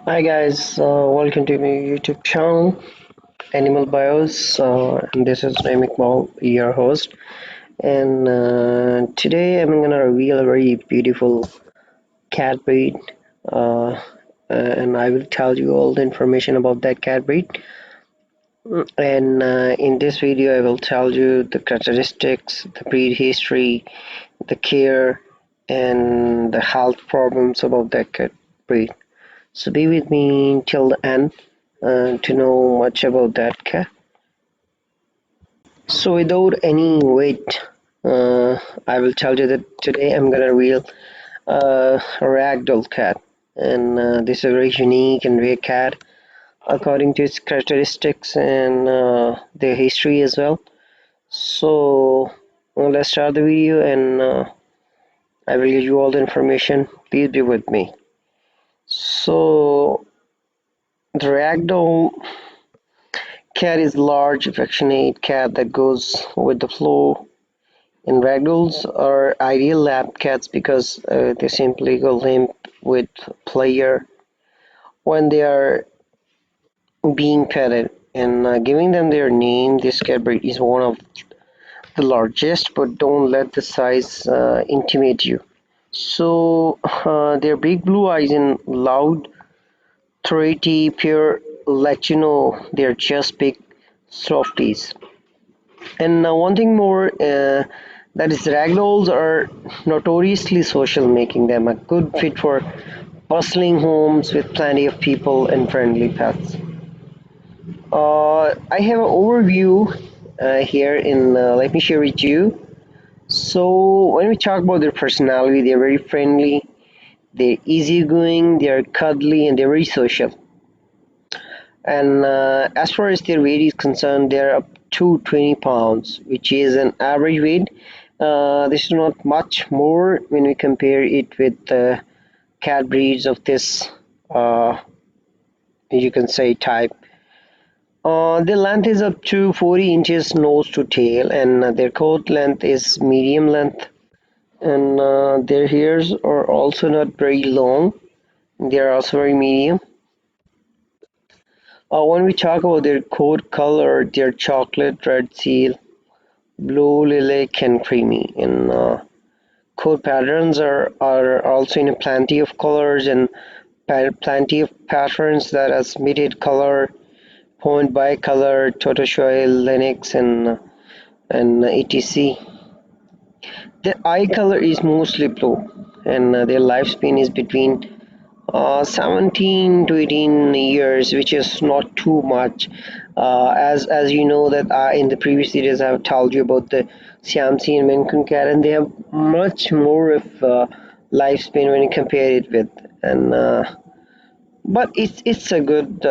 Hi guys, welcome to my YouTube channel, Animal Bios, and this is Naimik Mall, your host. And today I'm gonna reveal a very beautiful cat breed, uh, and I will tell you all the information about that cat breed. And in this video, I will tell you the characteristics, the breed history, the care, and the health problems about that cat breed. So be with me till the end to know much about that cat. So without any wait, I will tell you that today I'm gonna reveal a ragdoll cat, and this is a very unique and rare cat according to its characteristics and their history as well. So let's start the video, and I will give you all the information. Please be with me. So the ragdoll cat is large, affectionate cat that goes with the flow. And ragdolls are ideal lap cats because they simply go limp with player when they are being petted. And giving them their name, this cat breed is one of the largest, but don't let the size intimidate you. So their big blue eyes and loud, throaty, pure let you know they're just big softies. And one thing more, that is ragdolls are notoriously social, making them a good fit for bustling homes with plenty of people and friendly pets. I have an overview here in let me share with you. So when we talk about their personality, they're very friendly, they're easygoing, they're cuddly, and they're very social. And as far as their weight is concerned, they're up to 20 pounds, which is an average weight. This is not much more when we compare it with cat breeds of this, uh, you can say, type. Their length is up to 40 inches nose to tail, and their coat length is medium length. And their hairs are also not very long, they are also very medium. When we talk about their coat color, they're chocolate, red seal, blue, lilac, and creamy. And coat patterns are also in a plenty of colors and plenty of patterns that as muted color, point bicolor, tortoiseshell, lynx, and etc. Their eye color is mostly blue, and their lifespan is between 17 to 18 years, which is not too much. As you know that in the previous series I have told you about the Siamese and Maine cat, and they have much more of lifespan when you compare it with, and but it's a good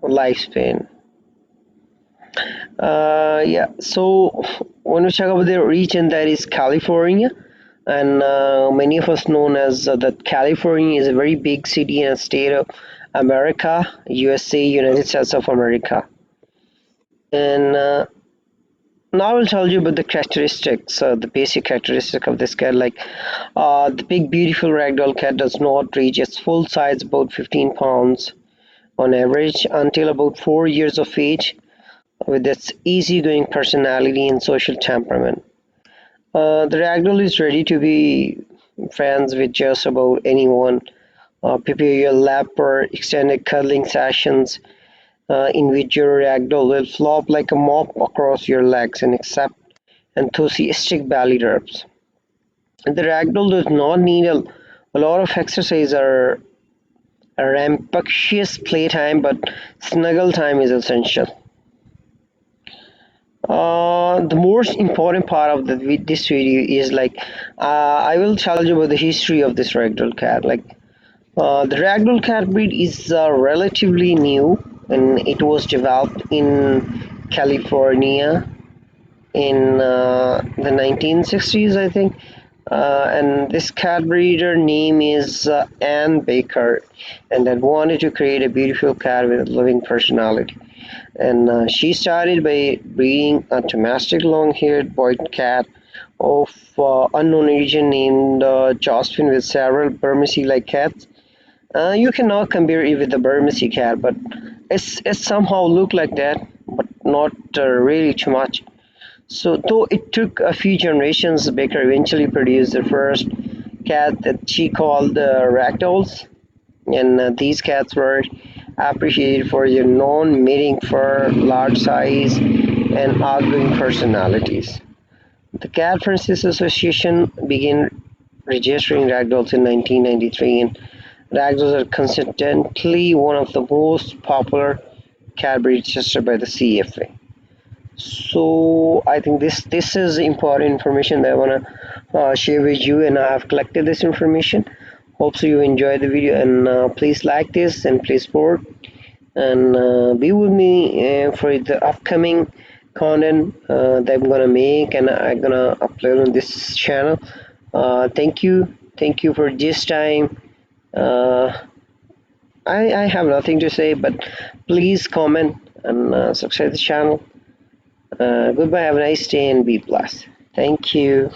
lifespan. Yeah. So when we talk about the region, that is California, and many of us known as that California is a very big city and state of America, USA, United States of America. And now I will tell you about the characteristics, the basic characteristic of this cat. Like the big beautiful ragdoll cat does not reach its full size, about 15 pounds on average, until about 4 years of age, with its easygoing personality and social temperament. The ragdoll is ready to be friends with just about anyone. Prepare your lap or extended cuddling sessions in which your ragdoll will flop like a mop across your legs and accept enthusiastic belly rubs. The ragdoll does not need a lot of exercise or a rambunctious playtime, but snuggle time is essential. The most important part of this video is like I will tell you about the history of this ragdoll cat. Like the ragdoll cat breed is relatively new, and it was developed in California in the 1960s, I think. And this cat breeder name is Anne Baker, and that wanted to create a beautiful cat with a living personality. And she started by breeding a domestic long-haired white cat of unknown origin named Josephine with several Burmese-like cats. You cannot compare it with the Burmese cat, but it's somehow look like that, but not really too much. So, though it took a few generations, Baker eventually produced the first cat that she called Ragdolls, and these cats were appreciated for their non-mating fur, large size, and outgoing personalities. The Cat Friends Association began registering ragdolls in 1993, and ragdolls are consistently one of the most popular cat breeds registered by the CFA. So I think this is important information that I want to share with you, and I have collected this information. Hope so you enjoy the video, and please like this and please support and be with me for the upcoming content that I'm gonna make and I'm gonna upload on this channel. Thank you for this time. Uh, I have nothing to say, but please comment and subscribe to the channel. Goodbye, have a nice day, and be blessed. Thank you.